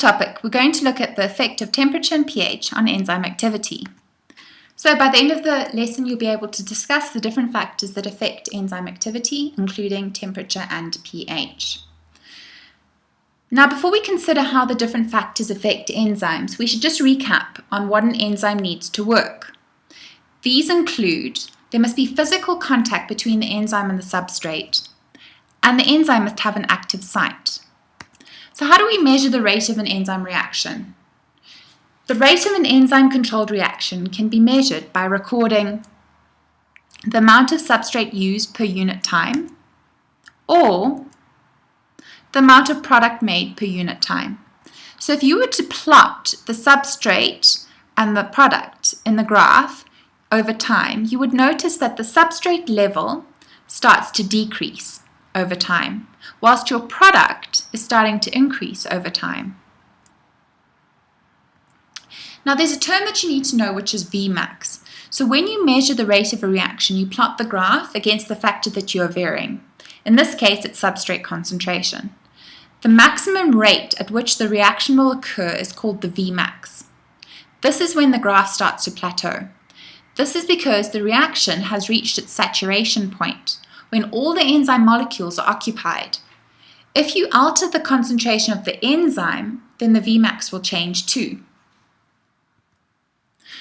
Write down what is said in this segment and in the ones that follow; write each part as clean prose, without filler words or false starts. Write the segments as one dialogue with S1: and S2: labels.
S1: topic, we're going to look at the effect of temperature and pH on enzyme activity. So by the end of the lesson, you'll be able to discuss the different factors that affect enzyme activity, including temperature and pH. Now, before we consider how the different factors affect enzymes, we should just recap on what an enzyme needs to work. These include, there must be physical contact between the enzyme and the substrate, and the enzyme must have an active site. So how do we measure the rate of an enzyme reaction? The rate of an enzyme-controlled reaction can be measured by recording the amount of substrate used per unit time, or the amount of product made per unit time. So if you were to plot the substrate and the product in the graph over time, you would notice that the substrate level starts to decrease over time, whilst your product is starting to increase over time. Now there's a term that you need to know, which is Vmax. So when you measure the rate of a reaction, you plot the graph against the factor that you are varying. In this case, it's substrate concentration. The maximum rate at which the reaction will occur is called the Vmax. This is when the graph starts to plateau. This is because the reaction has reached its saturation point, when all the enzyme molecules are occupied. If you alter the concentration of the enzyme, then the Vmax will change too.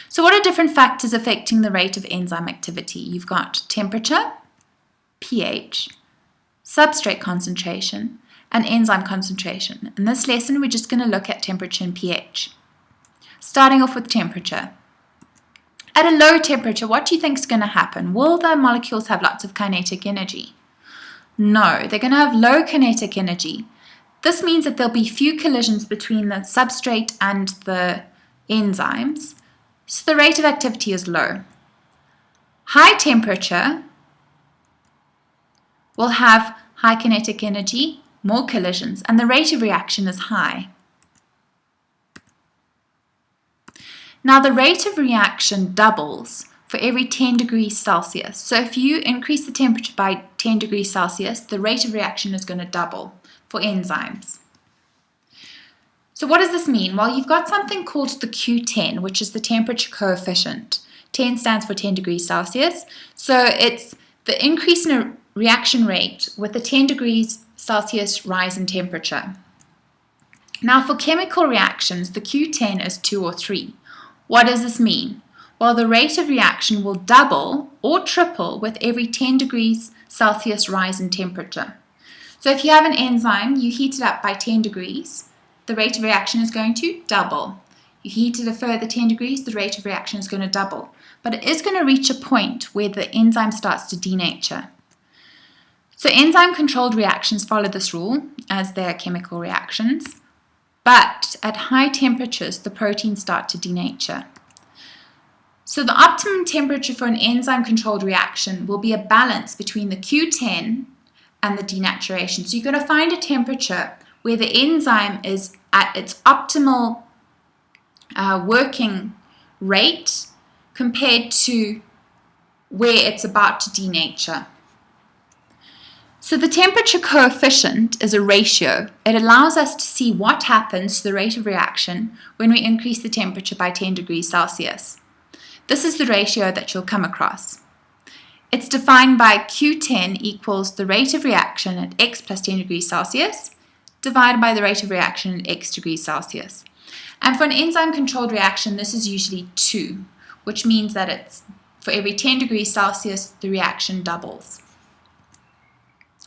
S1: So what are different factors affecting the rate of enzyme activity? You've got temperature, pH, substrate concentration, and enzyme concentration. In this lesson, we're just going to look at temperature and pH. Starting off with temperature. At a low temperature, what do you think is going to happen? Will the molecules have lots of kinetic energy? No, they're going to have low kinetic energy. This means that there'll be few collisions between the substrate and the enzymes, so the rate of activity is low. High temperature will have high kinetic energy, more collisions, and the rate of reaction is high. Now the rate of reaction doubles for every 10 degrees Celsius. So if you increase the temperature by 10 degrees Celsius, the rate of reaction is going to double for enzymes. So what does this mean? Well, you've got something called the Q10, which is the temperature coefficient. 10 stands for 10 degrees Celsius. So it's the increase in a reaction rate with a 10 degrees Celsius rise in temperature. Now for chemical reactions, the Q10 is 2 or 3. What does this mean? Well, the rate of reaction will double or triple with every 10 degrees Celsius rise in temperature. So if you have an enzyme, you heat it up by 10 degrees, the rate of reaction is going to double. You heat it a further 10 degrees, the rate of reaction is going to double. But it is going to reach a point where the enzyme starts to denature. So enzyme-controlled reactions follow this rule, as they are chemical reactions. But at high temperatures, the proteins start to denature. So the optimum temperature for an enzyme-controlled reaction will be a balance between the Q10 and the denaturation. So you're going to find a temperature where the enzyme is at its optimal working rate compared to where it's about to denature. So the temperature coefficient is a ratio. It allows us to see what happens to the rate of reaction when we increase the temperature by 10 degrees Celsius. This is the ratio that you'll come across. It's defined by Q10 equals the rate of reaction at x plus 10 degrees Celsius divided by the rate of reaction at x degrees Celsius. And for an enzyme-controlled reaction, this is usually 2, which means that it's for every 10 degrees Celsius, the reaction doubles.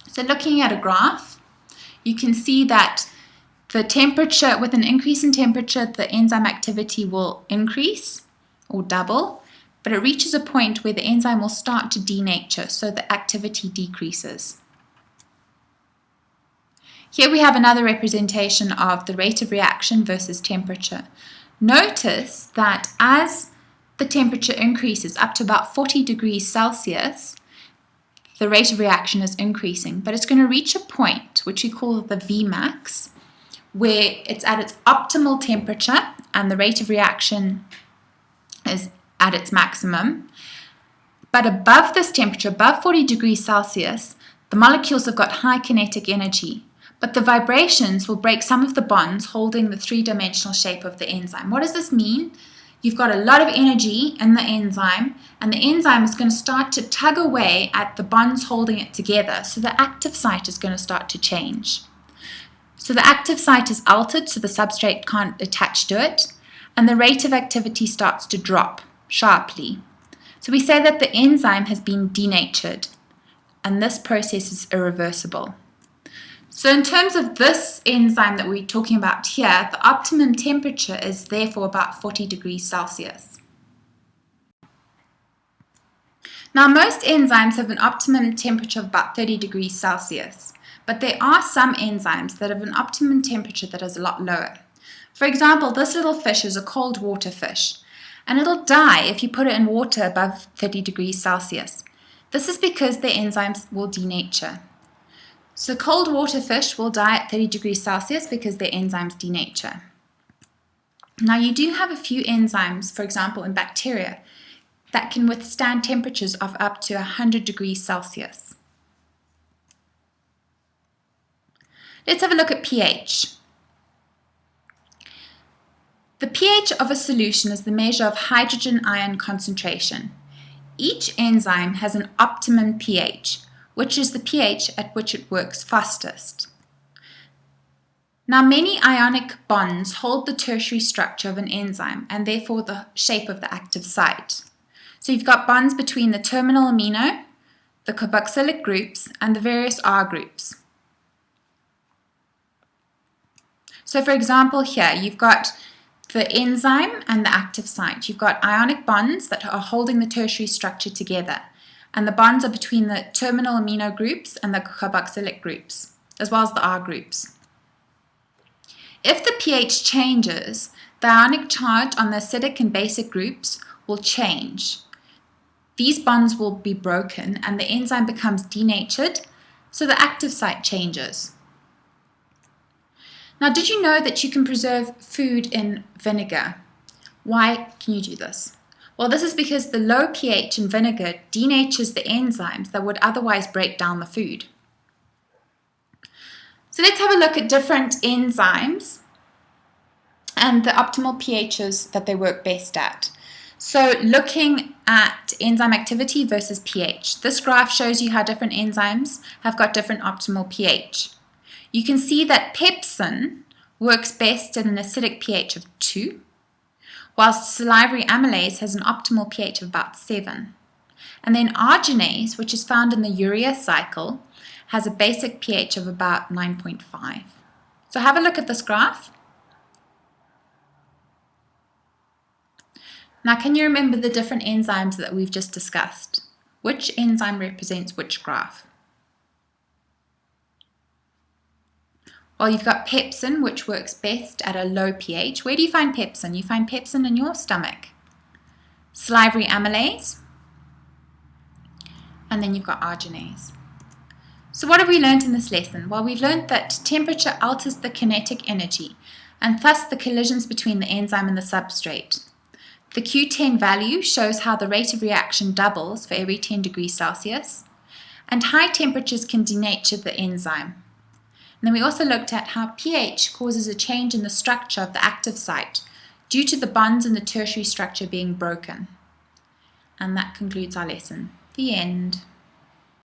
S1: So looking at a graph, you can see that the temperature, with an increase in temperature, the enzyme activity will increase or double, but it reaches a point where the enzyme will start to denature, so the activity decreases. Here we have another representation of the rate of reaction versus temperature. Notice that as the temperature increases up to about 40 degrees Celsius, the rate of reaction is increasing, but it's going to reach a point, which we call the Vmax, where it's at its optimal temperature and the rate of reaction is at its maximum. But above this temperature, above 40 degrees Celsius, the molecules have got high kinetic energy, but the vibrations will break some of the bonds holding the three-dimensional shape of the enzyme. What does this mean? You've got a lot of energy in the enzyme, and the enzyme is going to start to tug away at the bonds holding it together, so the active site is going to start to change. So the active site is altered, so the substrate can't attach to it, and the rate of activity starts to drop sharply. So we say that the enzyme has been denatured, and this process is irreversible. So in terms of this enzyme that we're talking about here, the optimum temperature is therefore about 40 degrees Celsius. Now most enzymes have an optimum temperature of about 30 degrees Celsius, but there are some enzymes that have an optimum temperature that is a lot lower. For example, this little fish is a cold water fish, and it'll die if you put it in water above 30 degrees Celsius. This is because the enzymes will denature. So cold water fish will die at 30 degrees Celsius because their enzymes denature. Now you do have a few enzymes, for example in bacteria, that can withstand temperatures of up to 100 degrees Celsius. Let's have a look at pH. The pH of a solution is the measure of hydrogen ion concentration. Each enzyme has an optimum pH, which is the pH at which it works fastest. Now, many ionic bonds hold the tertiary structure of an enzyme and therefore the shape of the active site. So you've got bonds between the terminal amino, the carboxylic groups, and the various R groups. So for example here, you've got the enzyme and the active site. You've got ionic bonds that are holding the tertiary structure together, and the bonds are between the terminal amino groups and the carboxylic groups, as well as the R groups. If the pH changes, the ionic charge on the acidic and basic groups will change. These bonds will be broken and the enzyme becomes denatured, so the active site changes. Now, did you know that you can preserve food in vinegar? Why can you do this? Well, this is because the low pH in vinegar denatures the enzymes that would otherwise break down the food. So let's have a look at different enzymes and the optimal pHs that they work best at. So looking at enzyme activity versus pH. This graph shows you how different enzymes have got different optimal pH. You can see that pepsin works best at an acidic pH of 2, whilst salivary amylase has an optimal pH of about 7. And then arginase, which is found in the urea cycle, has a basic pH of about 9.5. So have a look at this graph. Now, can you remember the different enzymes that we've just discussed? Which enzyme represents which graph? Well, you've got pepsin, which works best at a low pH. Where do you find pepsin? You find pepsin in your stomach. Salivary amylase. And then you've got arginase. So what have we learned in this lesson? Well, we've learned that temperature alters the kinetic energy, and thus the collisions between the enzyme and the substrate. The Q10 value shows how the rate of reaction doubles for every 10 degrees Celsius, and high temperatures can denature the enzyme. And then we also looked at how pH causes a change in the structure of the active site due to the bonds in the tertiary structure being broken. And that concludes our lesson. The end.